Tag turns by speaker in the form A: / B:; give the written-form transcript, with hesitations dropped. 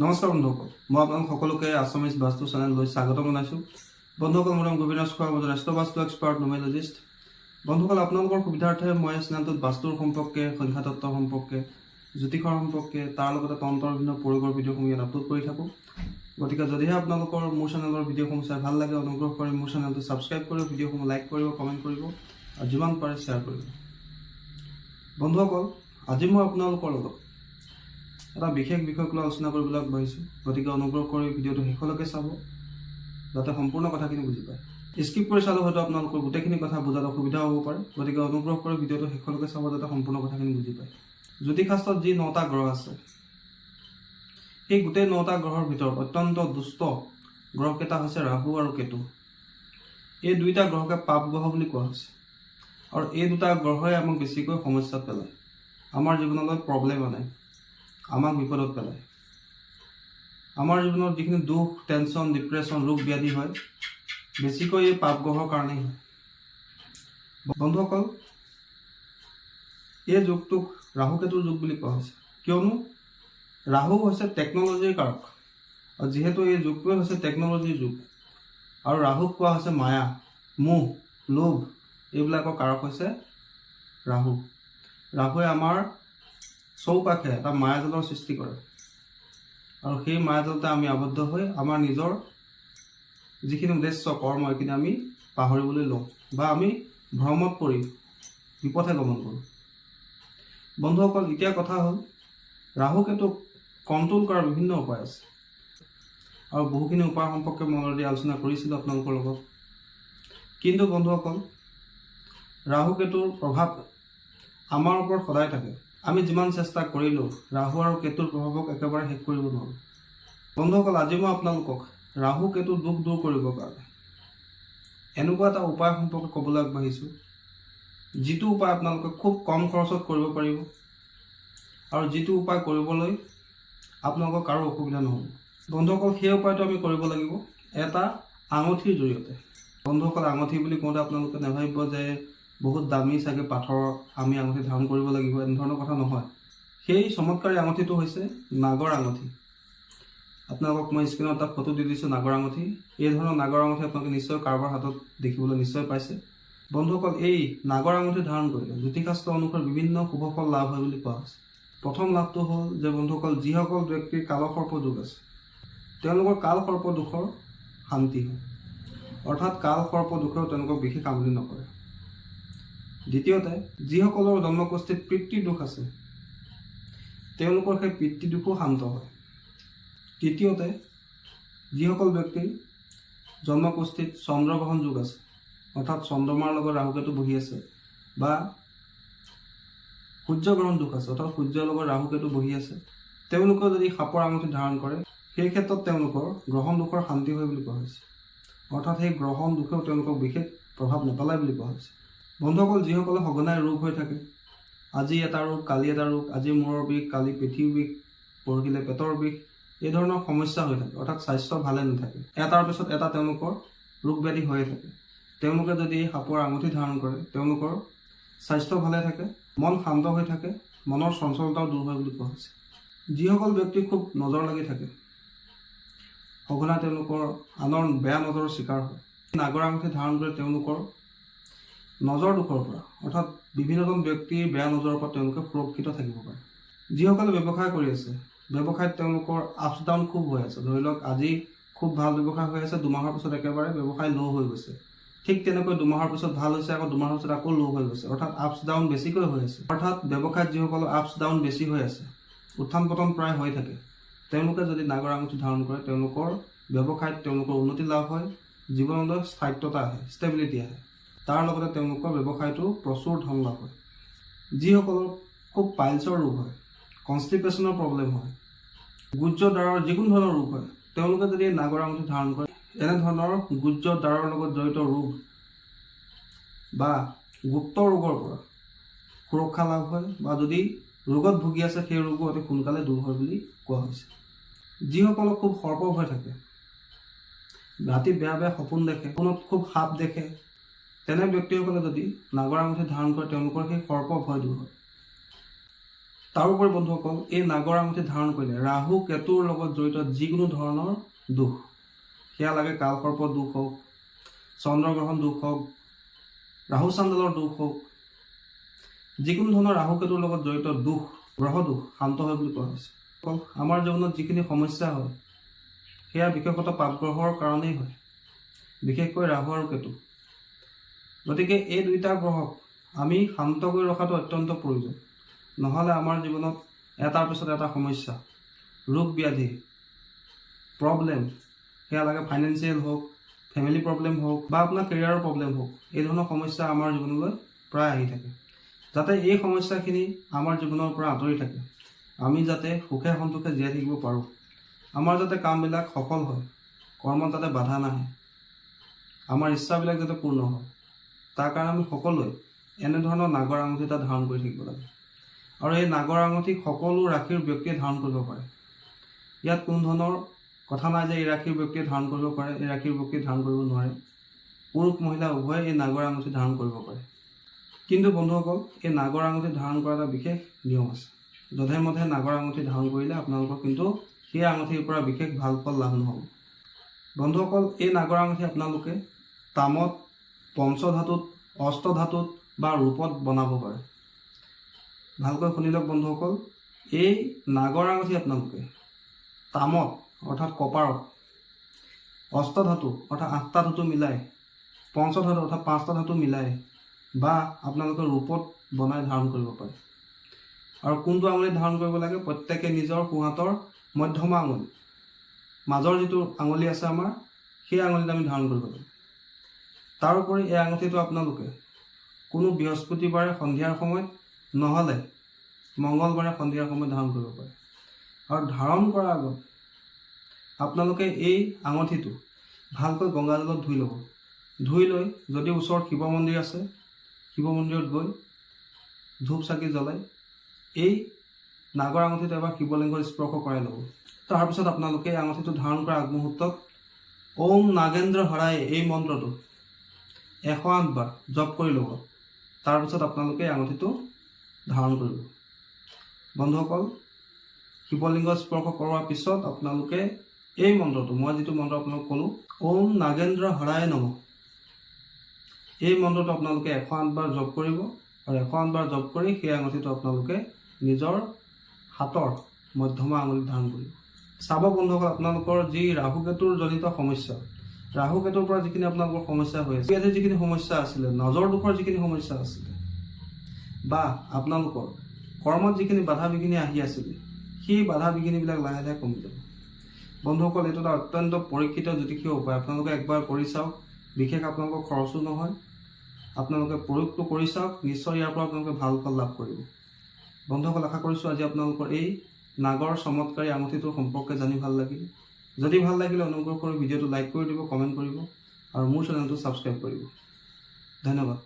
A: নমস্কাৰ বন্ধুসকল, মই আপোনালোক সকলোকে আছামিজ বাস্তু চেনেললৈ স্বাগতম জনাইছোঁ। বন্ধুসকল, মোৰ নাম গোবিনাথ খোৱা, মই ৰাষ্ট্ৰ বাস্তু এক্সপাৰ্ট নিউমেৰলজিষ্ট। বন্ধুসকল, আপোনালোকৰ সুবিধাৰ্থে মই চেনেলটোত বাস্তুৰ সম্পৰ্কে, সংখ্যাতত্ত্ব সম্পৰ্কে, জ্যোতিষৰ সম্পৰ্কে, তাৰ লগতে তন্ত্ৰৰ বিভিন্ন প্ৰয়োগৰ ভিডিঅ'সমূহ ইয়াত আপলোড কৰি থাকোঁ। গতিকে যদিহে আপোনালোকৰ মোৰ চেনেলৰ ভিডিঅ'সমূহ চাই ভাল লাগে, অনুগ্ৰহ কৰি মোৰ চেনেলটো ছাবস্ক্ৰাইব কৰিব, ভিডিঅ'সমূহ লাইক কৰিব, কমেণ্ট কৰিব আৰু যিমান পাৰে শ্বেয়াৰ কৰিব। বন্ধুসকল, আজি মই আপোনালোকৰ লগত এটা বিশেষ বিষয়ক লৈ আলোচনা কৰিবলৈ আগবাঢ়িছোঁ। গতিকে অনুগ্ৰহ কৰি ভিডিঅ'টো শেষলৈকে চাব, যাতে সম্পূৰ্ণ কথাখিনি বুজি পায়। স্কিপ কৰি চালে হয়তো আপোনালোকৰ গোটেইখিনি কথা বুজাত অসুবিধা হ'ব পাৰে। গতিকে অনুগ্ৰহ কৰি ভিডিঅ'টো শেষলৈকে চাব, যাতে সম্পূৰ্ণ কথাখিনি বুজি পায়। জ্যোতিষশাস্ত্ৰত যি 9টা গ্ৰহ আছে, সেই গোটেই 9টা গ্ৰহৰ ভিতৰত অত্যন্ত দুষ্ট গ্ৰহকেইটা হৈছে ৰাহু আৰু কেতু। এই দুইটা গ্ৰহকে পাপ গ্ৰহ বুলি কোৱা হৈছে, আৰু এই দুটা গ্ৰহই আমাক বেছিকৈ সমস্যাত পেলায়, আমাৰ জীৱনলৈ প্ৰব্লেম আনে, আমাক বিপদত পেলায়। আমাৰ জীৱনত যিখিনি দুখ, টেনশ্যন, ডিপ্ৰেশ্যন, ৰোগ ব্যাধি হয়, বেছিকৈ এই পাপ গ্ৰহৰ কাৰণেই হয়। বন্ধুসকল, এই যুগটোক ৰাহু কেতুৰ যুগ বুলি কোৱা হৈছে, কিয়নো ৰাহু হৈছে টেকন'লজিৰ কাৰক, আৰু যিহেতু এই যুগটোৱে হৈছে টেকন'লজিৰ যুগ, আৰু ৰাহুক কোৱা হৈছে মায়া, মোহ, লোভ, এইবিলাকৰ কাৰক হৈছে ৰাহু। ৰাহুৱে আমাৰ চৌপাশে এটা মায়াজালৰ সৃষ্টি কৰে, আৰু সেই মায়াজালতে আমি আবদ্ধ হৈ আমাৰ নিজৰ যিখিনি উদ্দেশ্য কৰ্ম, এইখিনি আমি পাহৰিবলৈ লওঁ, বা আমি ভ্ৰমত পৰি বিপথে গমন কৰোঁ। বন্ধুসকল, এতিয়া কথা হ'ল, ৰাহু কেতুক কণ্ট্ৰল কৰাৰ বিভিন্ন উপায় আছে, আৰু বহুখিনি উপায় সম্পৰ্কে মই অলৰেডি আলোচনা কৰিছিলোঁ আপোনালোকৰ লগত। কিন্তু বন্ধুসকল, ৰাহু কেতুৰ প্ৰভাৱ আমাৰ ওপৰত সদায় থাকে। আমি যিমান চেষ্টা কৰিলেও ৰাহু আৰু কেতুৰ প্ৰভাৱক একেবাৰে শেষ কৰিব নোৱাৰোঁ। বন্ধুসকল, আজি মই আপোনালোকক ৰাহু কেতুৰ দুখ দূৰ কৰিবৰ কাৰণে এনেকুৱা এটা উপায় সম্পৰ্কে ক'বলৈ আগবাঢ়িছোঁ, যিটো উপায় আপোনালোকে খুব কম খৰচত কৰিব পাৰিব, আৰু যিটো উপায় কৰিবলৈ আপোনালোকৰ কাৰো অসুবিধা নহ'ব। বন্ধুসকল, সেই উপায়টো আমি কৰিব লাগিব এটা আঙুঠিৰ জৰিয়তে। বন্ধুসকল, আঙুঠি বুলি কওঁতে আপোনালোকে নাভাবিব যে বহুত দামী চাগে পাথৰৰ আমি আঙুঠি ধাৰণ কৰিব লাগিব, এনেধৰণৰ কথা নহয়। সেই চমৎকাৰী আঙুঠিটো হৈছে নাগৰ আঙুঠি। আপোনালোকক মই স্ক্ৰীণত এটা ফটো দি দিছোঁ নাগৰ আঙুঠি। এই ধৰণৰ নাগৰ আঙুঠি আপোনালোকে নিশ্চয় কাৰোবাৰ হাতত দেখিবলৈ নিশ্চয় পাইছে। বন্ধুসকল, এই নাগৰ আঙুঠি ধাৰণ কৰিলে জ্যোতিষশাস্ত্ৰ অনুসৰি বিভিন্ন শুভফল লাভ হয় বুলি কোৱা হৈছে। প্ৰথম লাভটো হ'ল যে বন্ধুসকল, যিসকল ব্যক্তিৰ কালসৰ্প যোগ আছে, তেওঁলোকৰ কালসৰ্প দোষৰ শান্তি হয়, অৰ্থাৎ কালসৰ্প দোষেও তেওঁলোকক বিশেষ আমনি নকৰে। দ্বিতীয়তে, যিসকলৰ জন্মকুষ্ঠিত পিতৃদোষ আছে, তেওঁলোকৰ সেই পিতৃদোষো শান্ত হয়। তৃতীয়তে, যিসকল ব্যক্তিৰ জন্মকুষ্ঠিত চন্দ্ৰগ্ৰহণ যোগ আছে, অৰ্থাৎ চন্দ্ৰমাৰ লগত ৰাহুকেতু বহি আছে, বা সূৰ্যগ্ৰহণ যোগ আছে, অৰ্থাৎ সূৰ্যৰ লগত ৰাহুকেতু বহি আছে, তেওঁলোকেও যদি সাপৰ আঙুঠি ধাৰণ কৰে, সেই ক্ষেত্ৰত তেওঁলোকৰ গ্ৰহণ দোষৰ শান্তি হয় বুলি কোৱা হৈছে, অৰ্থাৎ সেই গ্ৰহণ দোষেও তেওঁলোকক বিশেষ প্ৰভাৱ নেপেলায় বুলি কোৱা হৈছে। বন্ধুসকল, যিসকলে সঘনাই ৰোগ হৈ থাকে, আজি এটা ৰোগ, কালি এটা ৰোগ, আজি মূৰৰ বিষ, কালি পিঠিৰ বিষ, পৰহিলে পেটৰ বিষ, এই ধৰণৰ সমস্যা হৈ থাকে, অৰ্থাৎ স্বাস্থ্য ভালে নাথাকে, এটাৰ পিছত এটা তেওঁলোকৰ ৰোগ ব্যাধি হৈয়ে থাকে, তেওঁলোকে যদি সাপৰ আঙুঠি ধাৰণ কৰে, তেওঁলোকৰ স্বাস্থ্য ভালে থাকে, মন শান্ত হৈ থাকে, মনৰ চঞ্চলতাও দূৰ হয় বুলি কোৱা হৈছে। যিসকল ব্যক্তি খুব নজৰ লাগি থাকে, সঘনাই তেওঁলোকৰ আনৰ বেয়া নজৰৰ চিকাৰ হয়, নাগৰ আঙুঠি ধাৰণ কৰি তেওঁলোকৰ নজৰ দোষৰ পৰা, অৰ্থাৎ বিভিন্নজন ব্যক্তিৰ বেয়া নজৰৰ পৰা তেওঁলোকে সুৰক্ষিত থাকিব পাৰে। যিসকলে ব্যৱসায় কৰি আছে, ব্যৱসায়ত তেওঁলোকৰ আপছ ডাউন খুব হৈ আছে, ধৰি লওক আজি খুব ভাল ব্যৱসায় হৈ আছে, দুমাহৰ পিছত একেবাৰে ব্যৱসায় ল' হৈ গৈছে, ঠিক তেনেকৈ দুমাহৰ পিছত ভাল হৈছে, আকৌ দুমাহৰ পিছত আকৌ ল' হৈ গৈছে, অৰ্থাৎ আপছ ডাউন বেছিকৈ হৈ আছে। অৰ্থাৎ ব্যৱসায়ত যিসকলৰ আপছ ডাউন বেছি হৈ আছে, উত্থান পতন প্ৰায় হৈ থাকে, তেওঁলোকে যদি নাগৰ আঙুঠি ধাৰণ কৰে, তেওঁলোকৰ ব্যৱসায়ত তেওঁলোকৰ উন্নতি লাভ হয়, জীৱনলৈ স্থায়িত্বতা আহে, ষ্টেবিলিটি আহে, তাৰ লগতে তেওঁলোকৰ ব্যৱসায়টো প্ৰচুৰ ধন লাভ হয়। যিসকলৰ খুব পাইলছৰ ৰোগ হয়, কনষ্টিপেশ্যনৰ প্ৰব্লেম হয়, গুজ্জ দ্বাৰৰ যিকোনো ধৰণৰ ৰোগ হয়, তেওঁলোকে যদি নাগৰ আঙুঠি ধাৰণ কৰে, এনেধৰণৰ গুজ্জ দ্বাৰৰ লগত জড়িত ৰোগ বা গুপ্ত ৰোগৰ পৰা সুৰক্ষা লাভ হয়, বা যদি ৰোগত ভুগি আছে, সেই ৰোগো অতি সোনকালে দূৰ হয় বুলি কোৱা হৈছে। যিসকলৰ খুব সৰ্প ভয় থাকে, ৰাতি বেয়া বেয়া সপোন দেখে, সপোনত খুব সাপ দেখে, তেনে ব্যক্তিসকলে যদি নাগৰ আঙুঠি ধাৰণ কৰে, তেওঁলোকৰ সেই সৰ্প ভয় দূৰ হয়। তাৰোপৰি বন্ধুসকল এই নাগৰ আঙুঠি ধাৰণ কৰিলে ৰাহু কেতুৰ লগত জড়িত যিকোনো ধৰণৰ দুখ, সেয়া লাগে কালসৰ্প দুখ হওক, চন্দ্ৰগ্ৰহণ দুখ হওক, ৰাহু চাণ্ডালৰ দুখ হওক, যিকোনো ধৰণৰ ৰাহু কেতুৰ লগত জড়িত দুখ, গ্ৰহ দুখ শান্ত হয় বুলি কোৱা হৈছে। আমাৰ জীৱনত যিখিনি সমস্যা হয় সেয়া বিশেষতঃ পাপগ্ৰহৰ কাৰণেই হয়, বিশেষকৈ ৰাহু আৰু কেতু। গতিকে এই দুইটা গ্ৰহক আমি শান্ত কৰি ৰখাটো অত্যন্ত প্ৰয়োজন। নহ'লে আমাৰ জীৱনত এটাৰ পিছত এটা সমস্যা, ৰোগ ব্যাধি, প্ৰব্লেম, সেয়া লাগে ফাইনেন্সিয়েল হওক, ফেমিলি প্ৰব্লেম হওক বা আপোনাৰ কেৰিয়াৰৰ প্ৰব্লেম হওক, এই ধৰণৰ সমস্যা আমাৰ জীৱনলৈ প্ৰায় আহি থাকে। যাতে এই সমস্যাখিনি আমাৰ জীৱনৰ পৰা আঁতৰি থাকে, আমি যাতে সুখে সন্তোষে জীয়াই থাকিব পাৰোঁ, আমাৰ যাতে কামবিলাক সফল হয়, কৰ্মত যাতে বাধা নাহে, আমাৰ ইচ্ছাবিলাক যাতে পূৰ্ণ হয়, তাৰ কাৰণে আমি সকলোৱে এনেধৰণৰ নাগৰ আঙুঠি এটা ধাৰণ কৰি থাকিব লাগে। আৰু এই নাগৰ আঙুঠি সকলো ৰাশিৰ ব্যক্তিয়ে ধাৰণ কৰিব পাৰে। ইয়াত কোনো ধৰণৰ কথা নাই যে এই ৰাশিৰ ব্যক্তিয়ে ধাৰণ কৰিব পাৰে, এই ৰাশিৰ ব্যক্তিয়ে ধাৰণ কৰিব নোৱাৰে। পুৰুষ মহিলা উভয়ে এই নাগৰ আঙুঠি ধাৰণ কৰিব পাৰে। কিন্তু বন্ধুসকল এই নাগৰ আঙুঠি ধাৰণ কৰা এটা বিশেষ নিয়ম আছে। যধে মধে নাগৰ আঙুঠি ধাৰণ কৰিলে আপোনালোকৰ কিন্তু সেই আঙুঠিৰ পৰা বিশেষ ভাল ফল লাভ নহ'ব। বন্ধুসকল এই নাগৰ আঙুঠি আপোনালোকে তামত, পঞ্চধাতুত, অষ্টধাতুত বা ৰূপত বনাব পাৰে। ভালকৈ শুনি লওক বন্ধুসকল, এই নাগৰ আঙুঠি আপোনালোকে তামত অৰ্থাৎ কপাৰত, অষ্টধাতু অৰ্থাৎ 8টা ধাতু মিলাই, পঞ্চধাতু অৰ্থাৎ 5টা ধাতু মিলাই বা আপোনালোকে ৰূপত বনাই ধাৰণ কৰিব পাৰে। আৰু কোনটো আঙুলিত ধাৰণ কৰিব লাগে? প্ৰত্যেকে নিজৰ সোঁহাতৰ মধ্যমা আঙুলি, মাজৰ যিটো আঙুলি আছে আমাৰ, সেই আঙুলিত আমি ধাৰণ কৰিব লাগে। তাৰোপৰি এই আঙুঠিটো আপোনালোকে কোনো বৃহস্পতিবাৰে সন্ধিয়াৰ সময়ত নহ'লে মংগলবাৰে সন্ধিয়াৰ সময়ত ধাৰণ কৰিব পাৰে। আৰু ধাৰণ কৰাৰ আগত আপোনালোকে এই আঙুঠিটো ভালকৈ গংগাজলত ধুই ল'ব। ধুই লৈ যদি ওচৰত শিৱ মন্দিৰ আছে, শিৱ মন্দিৰত গৈ ধূপ চাকি জ্বলাই এই নাগৰ আঙুঠিটো এবাৰ শিৱলিংগত স্পৰ্শ কৰাই ল'ব। তাৰপিছত আপোনালোকে এই আঙুঠিটো ধাৰণ কৰা আগমুহূৰ্তত ওম নাগেন্দ্ৰ হৰাই এই মন্ত্ৰটো 108 বাৰ জপ কৰি ল'ব। তাৰপিছত আপোনালোকে এই আঙুঠিটো ধাৰণ কৰিব। বন্ধুসকল শিৱলিংগ স্পৰ্শ কৰোৱাৰ পিছত আপোনালোকে এই মন্ত্ৰটো, মই যিটো মন্ত্ৰ আপোনালোক ক'লোঁ, ওম নাগেন্দ্ৰ হৰাই নমঃ, এই মন্ত্ৰটো আপোনালোকে 108 বাৰ জপ কৰিব। আৰু 108 বাৰ জপ কৰি সেই আঙুঠিটো আপোনালোকে নিজৰ হাতৰ মধ্যমা আঙুলিত ধাৰণ কৰিব। চাব বন্ধুসকল, আপোনালোকৰ যি ৰাহু কেতুৰ জনিত সমস্যা, ৰাহু কেতুৰ পৰা যিখিনি আপোনালোকৰ সমস্যা হৈ আছে, ইয়াতে যিখিনি সমস্যা আছিলে, নজৰ দুখৰ যিখিনি সমস্যা আছিলে, বা আপোনালোকৰ কৰ্মত যিখিনি বাধা বিঘিনি আহি আছিলে, সেই বাধা বিঘিনিবিলাক লাহে লাহে কমি যাব। বন্ধুসকল এইটো এটা অত্যন্ত পৰীক্ষিত জ্যোতিষীয় উপায়। আপোনালোকে একবাৰ কৰি চাওক, বিশেষ আপোনালোকৰ খৰচো নহয়। আপোনালোকে প্ৰয়োগটো কৰি চাওক, নিশ্চয় ইয়াৰ পৰা আপোনালোকে ভাল ফল লাভ কৰিব। বন্ধুসকল আশা কৰিছোঁ আজি আপোনালোকৰ এই নাগৰ চমৎকাৰী আঙুঠিটোৰ সম্পৰ্কে জানি ভাল লাগিল। যদি ভাল লাগিলে অনুগ্ৰহ কৰি ভিডিঅ'টো লাইক কৰি দিব, কমেণ্ট কৰিব আৰু মোৰ চেনেলটো ছাবস্ক্ৰাইব কৰিব। ধন্যবাদ।